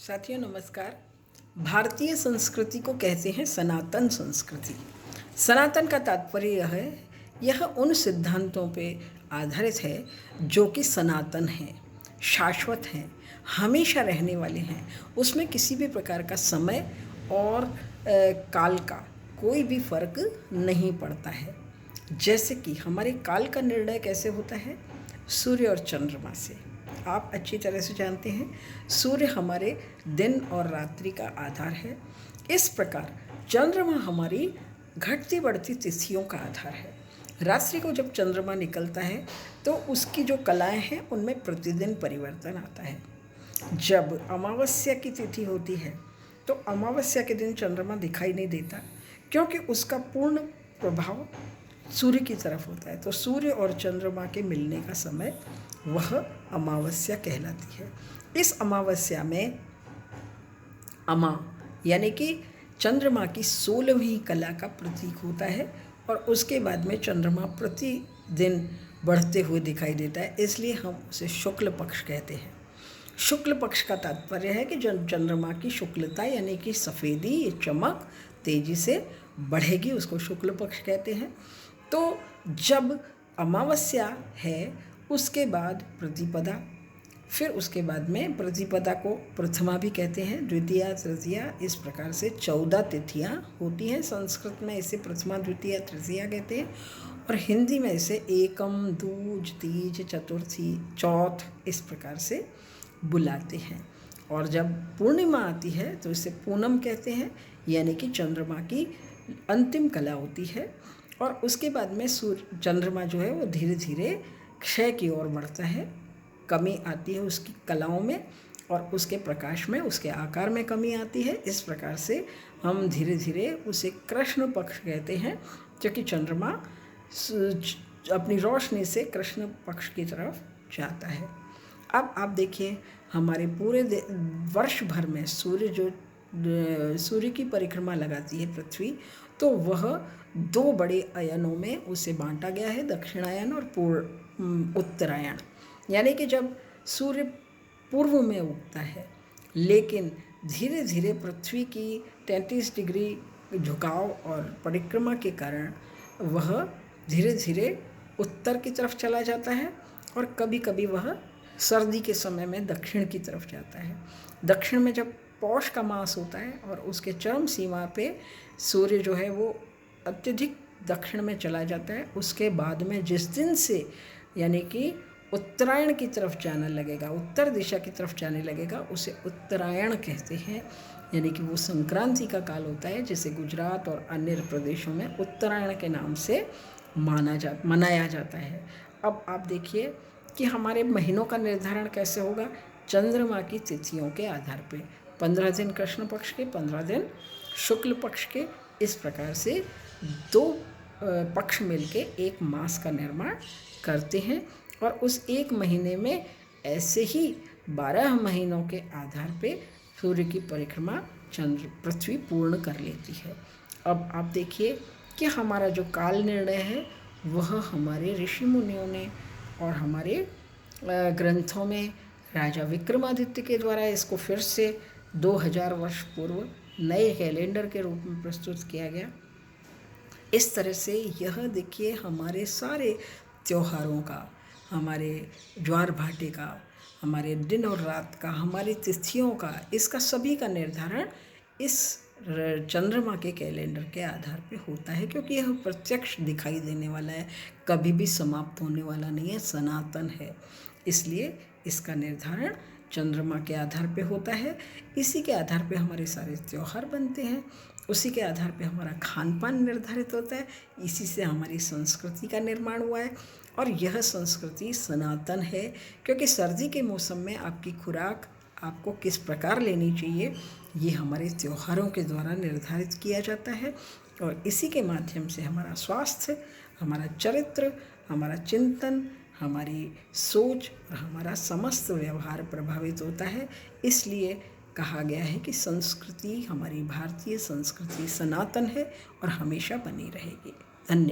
साथियों नमस्कार। भारतीय संस्कृति को कहते हैं सनातन संस्कृति। सनातन का तात्पर्य यह उन सिद्धांतों पे आधारित है जो कि सनातन हैं, शाश्वत हैं, हमेशा रहने वाले हैं। उसमें किसी भी प्रकार का समय और काल का कोई भी फर्क नहीं पड़ता है। जैसे कि हमारे काल का निर्णय कैसे होता है? सूर्य और चंद्रमा से। आप अच्छी तरह से जानते हैं सूर्य हमारे दिन और रात्रि का आधार है। इस प्रकार चंद्रमा हमारी घटती बढ़ती तिथियों का आधार है। रात्रि को जब चंद्रमा निकलता है तो उसकी जो कलाएं हैं उनमें प्रतिदिन परिवर्तन आता है। जब अमावस्या की तिथि होती है तो अमावस्या के दिन चंद्रमा दिखाई नहीं देता, क्योंकि उसका पूर्ण प्रभाव सूर्य की तरफ होता है। तो सूर्य और चंद्रमा के मिलने का समय वह अमावस्या कहलाती है। इस अमावस्या में अमा यानी कि चंद्रमा की 16वीं कला का प्रतीक होता है और उसके बाद में चंद्रमा प्रतिदिन बढ़ते हुए दिखाई देता है, इसलिए हम उसे शुक्ल पक्ष कहते हैं। शुक्ल पक्ष का तात्पर्य है कि जब चंद्रमा की शुक्लता यानी कि सफ़ेदी चमक तेजी से बढ़ेगी, उसको शुक्ल पक्ष कहते हैं। तो जब अमावस्या है उसके बाद प्रतिपदा, फिर उसके बाद में प्रतिपदा को प्रथमा भी कहते हैं, द्वितीया तृतीया, इस प्रकार से 14 तिथियां होती हैं। संस्कृत में इसे प्रथमा द्वितीया तृतीया कहते हैं और हिंदी में इसे एकम, दूज, तीज, चतुर्थी, चौथ इस प्रकार से बुलाते हैं। और जब पूर्णिमा आती है तो इसे पूनम कहते हैं, यानी कि चंद्रमा की अंतिम कला होती है। और उसके बाद में चंद्रमा जो है वो धीरे धीरे क्षय की ओर बढ़ता है, कमी आती है उसकी कलाओं में और उसके प्रकाश में, उसके आकार में कमी आती है। इस प्रकार से हम धीरे धीरे उसे कृष्ण पक्ष कहते हैं, क्योंकि चंद्रमा अपनी रोशनी से कृष्ण पक्ष की तरफ जाता है। अब आप देखिए हमारे पूरे वर्ष भर में सूर्य की परिक्रमा लगाती है पृथ्वी, तो वह 2 बड़े अयनों में उसे बांटा गया है, दक्षिणायन और उत्तरायण। यानी कि जब सूर्य पूर्व में उगता है, लेकिन धीरे धीरे पृथ्वी की 33 डिग्री झुकाव और परिक्रमा के कारण वह धीरे धीरे उत्तर की तरफ चला जाता है और कभी कभी वह सर्दी के समय में दक्षिण की तरफ जाता है। दक्षिण में जब पौष का मास होता है और उसके चरम सीमा पे सूर्य जो है वो अत्यधिक दक्षिण में चला जाता है, उसके बाद में जिस दिन से यानी कि उत्तरायण की तरफ जाने लगेगा, उत्तर दिशा की तरफ जाने लगेगा, उसे उत्तरायण कहते हैं। यानी कि वो संक्रांति का काल होता है, जिसे गुजरात और अन्य प्रदेशों में उत्तरायण के नाम से मनाया जाता है। अब आप देखिए कि हमारे महीनों का निर्धारण कैसे होगा? चंद्रमा की तिथियों के आधार पे 15 दिन कृष्ण पक्ष के, 15 दिन शुक्ल पक्ष के, इस प्रकार से 2 पक्ष मिलके एक मास का निर्माण करते हैं। और उस एक महीने में ऐसे ही 12 महीनों के आधार पे सूर्य की परिक्रमा पृथ्वी पूर्ण कर लेती है। अब आप देखिए कि हमारा जो काल निर्णय है वह हमारे ऋषि मुनियों ने और हमारे ग्रंथों में राजा विक्रमादित्य के द्वारा इसको फिर से 2000 वर्ष पूर्व नए कैलेंडर के रूप में प्रस्तुत किया गया। इस तरह से यह देखिए हमारे सारे त्योहारों का, हमारे ज्वार भाटे का, हमारे दिन और रात का, हमारी तिथियों का, इसका सभी का निर्धारण इस चंद्रमा के कैलेंडर के आधार पे होता है, क्योंकि यह प्रत्यक्ष दिखाई देने वाला है, कभी भी समाप्त होने वाला नहीं है, सनातन है। इसलिए इसका निर्धारण चंद्रमा के आधार पे होता है। इसी के आधार पे हमारे सारे त्योहार बनते हैं, उसी के आधार पे हमारा खान पान निर्धारित होता है, इसी से हमारी संस्कृति का निर्माण हुआ है। और यह संस्कृति सनातन है, क्योंकि सर्दी के मौसम में आपकी खुराक आपको किस प्रकार लेनी चाहिए ये हमारे त्योहारों के द्वारा निर्धारित किया जाता है। और इसी के माध्यम से हमारा स्वास्थ्य, हमारा चरित्र, हमारा चिंतन, हमारी सोच और हमारा समस्त व्यवहार प्रभावित होता है। इसलिए कहा गया है कि संस्कृति, हमारी भारतीय संस्कृति सनातन है और हमेशा बनी रहेगी। धन्यवाद।